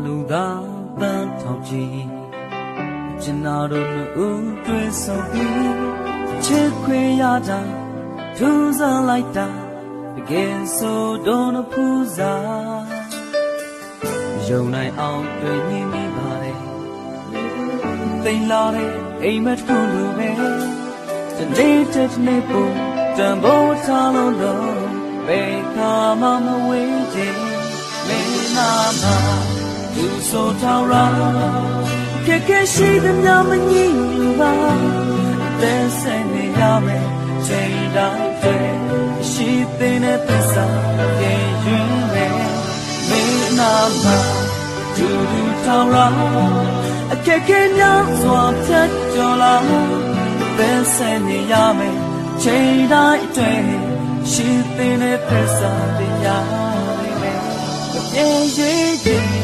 လူသားတန်းထောင်ကြည့်ကျင်နာတို့လူတွေ့ဆုံပြီးချစ်ခွေရတာထူးဆန်းလိုက်တာတကယ်ဆိုတော့ဖူးစားယုံနိုင်အောင်တွေ့မြင်မိပါတယ်သိလာတဲ့အိမ်မက်တစ်ခုလိုပဲဒီနေ့တစ်နေ့ပုံတန်ဖိုးထားလို့တော့ဘယ်ခါမှမဝေးချင်မင်းနာမှာသူဆိုထားရခက်ခဲရှိတဲ့ညမငြိမ်လို့ပါတဲ့ဆယ်နေရမယ်ချိန်တိုင်းတွေရှိတဲ့သစ္စာပြေယူမယ်မင်းနာမှာသူထောင်ရအခက်ခဲများစွာဖြတ်ကျော်လာတဲ့ဆယ်နေရမယ်ချိန်တိုင်းတွေရှိတဲ့သစ္စာတရားတွေပြေရွေး